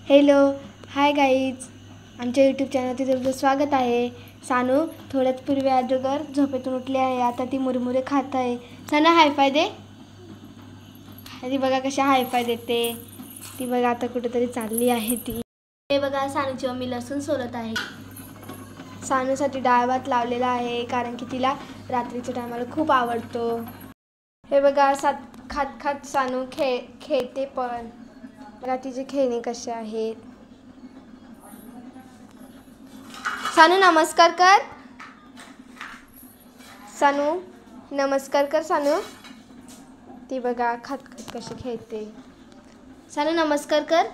Hello hi guys, आमच्या YouTube चॅनलवरती तुमचं स्वागत आहे। सानू थोड्याच पूर्वी अगोदर झोपेतून उठली आहे। आता ती मुरमुरे खात आहे। सानू हायफाय दे। ती बघा कशा हायफाय देते। ती बघा आता कुठेतरी चालली आहे ती। हे बघा सानूची मम्मी लसूण सोलत आहे। सानूसाठी डाळ भात लावलेला आहे कारण की तिला रात्रीच्या टायमाला खूप आवडतो। हे बघा खात खात सानू खेळते पण बघा तिचे खेळणे कसे आहेत। सानू नमस्कार कर। सानू नमस्कार कर। सानू ती बघा खात खात कशी खेळते। सानू नमस्कार कर।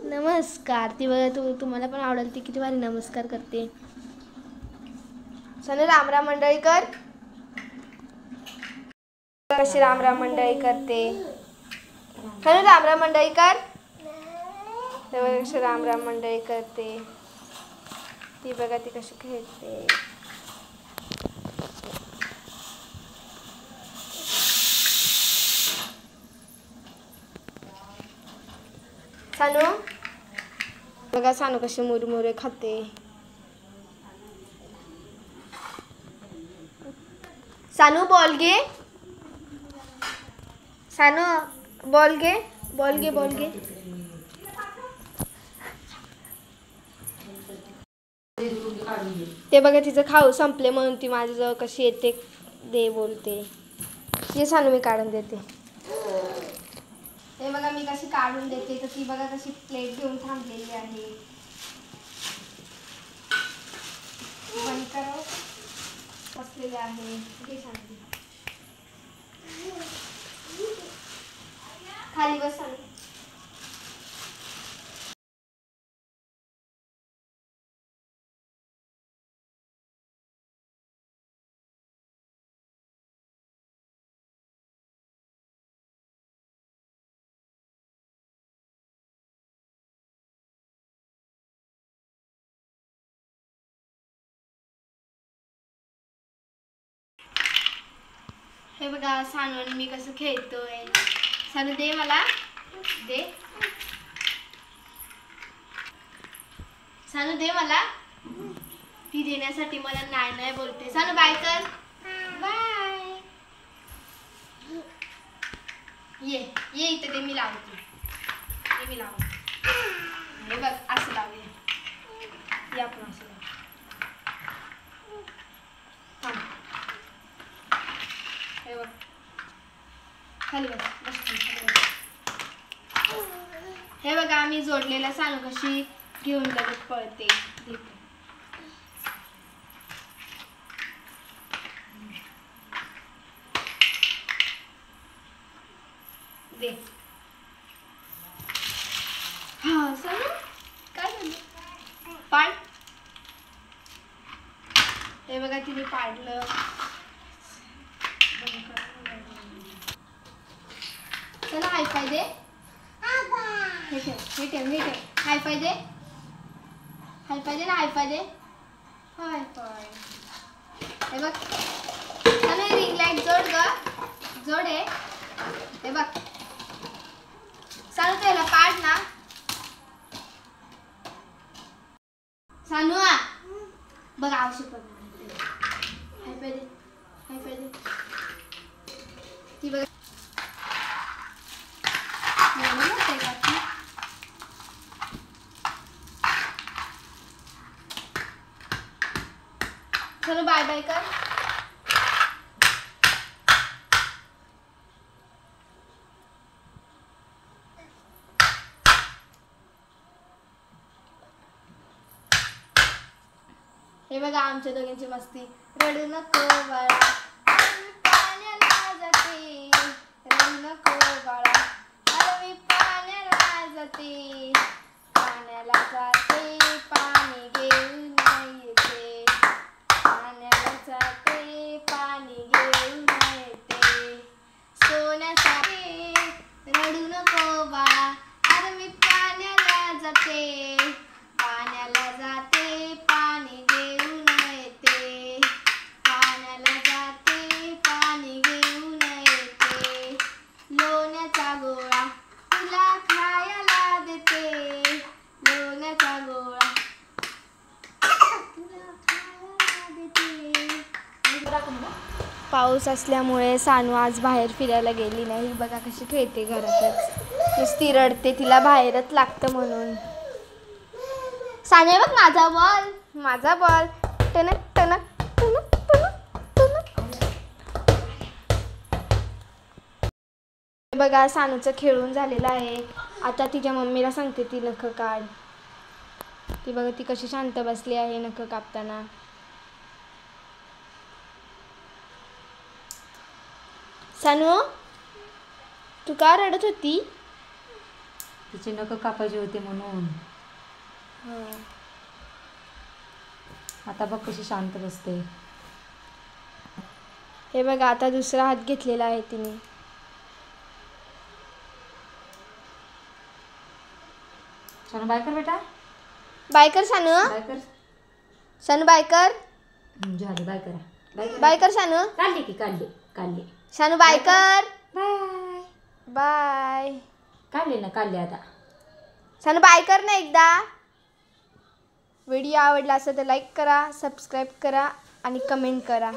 नमस्कार। ती बघा तुम्हाला पण आवडेल ती किती भारी नमस्कार करते। सानू राम राम मंडळी कर। कशी राम राम मंडळी करते। सानू राम राम मंडळी कर। कशी राम राम मंडळी करते। ती बघा ती कशी खेळते। सानू बघा सानू कशी मुरमुरे खाते। सानू बॉल घे। सानू बॉल घे। बॉल घे बॉल घे। ते बघा तिचं खाऊ संपले म्हणून ती माझ्याजवळ कशी येते दे बोलते। ये सानू मी काढून देते। हे बघा मी कशी काढून देते तर ती बघा कशी प्लेट घेऊन थांबलेली आहे। बंद करो बसलेली आहे। घे सानू खाली बस सानू। हे बघा सानू आणि मी कसं खेळतोय। सानू दे मला दे। सानू दे मला। ती देण्यासाठी मला नाही नाही बोलते। सानू बाय कर। बाय। ये ये इथे दे मी लावते। ये मी लावते। हे बघ असं लावूया। ये आपण असं लावू। थांब। हे बघ खाली बस बस खाली बस। हे बघा आम्ही जोडलेला सानू कशी घेऊन लगेच पळते। दे। हा सानू काय झालं पाड। हे बघा तिने पाडलं। चला हायफाय दे। हे ठेव हायफाय दे। हायफाय दे ना हायफाय दे। हायफाय। हे बघ सानू रिंग लाईट जोड ग जोड आहे। हे बघ सानू त्याला पाड ना। सानू बघ आवश्यक हायफाय दे हायफाय दे। ती बघ चलो बाय बाय कर। हे बघा आमच्या दोघांची मस्ती। रडू नको बाळा पाण्याला जाते। रडू नको बाळा मी पाण्याला जाते। पाण्याला जाते पाणी घेऊन येते। पाण्याला जाते पाणी घेऊन येते। सोन्यासाठी रडू नको बाळा मी पाण्याला जाते। पाण्याला जाते पाणी घेऊन येते। पाण्याला जाते पाणी घेऊन येते। लोण्याचा गोळा तुला खायला देते। पाऊस असल्यामुळे सानू आज बाहेर फिरायला गेली नाही. बघा कशी खेळते घरातच, नुसती रडते, तिला बाहेरच लागतं म्हणून. सानू बघ माझा बॉल, माझा बॉल, टनक टनक टनक टनक टनक. बघा सानूचं खेळून झालेलं आहे. आता तिच्या मम्मीला सांगते ती नखं काढ. ती बघा ती कशी शांत बसली आहे नखं कापताना. सानू तू का रडत होती? तिचे नखं कापायचे होते म्हणून. आता बघ कशी शांत बसते. हे बघा आता दुसरा हात घेतलेला आहे तिने. सानू बाय कर बेटा, बाय कर सानू, बाय कर. सानू बाय कर, झाले बाय करा, बाय कर. बाय कर सानू, काढले की काढले काढले. सानू बाय कर, बाय बाय. काढले ना, काढले आता. सानू बाय कर ना एकदा. व्हिडिओ आवडला असेल तर लाईक करा, सबस्क्राईब करा आणि कमेंट करा.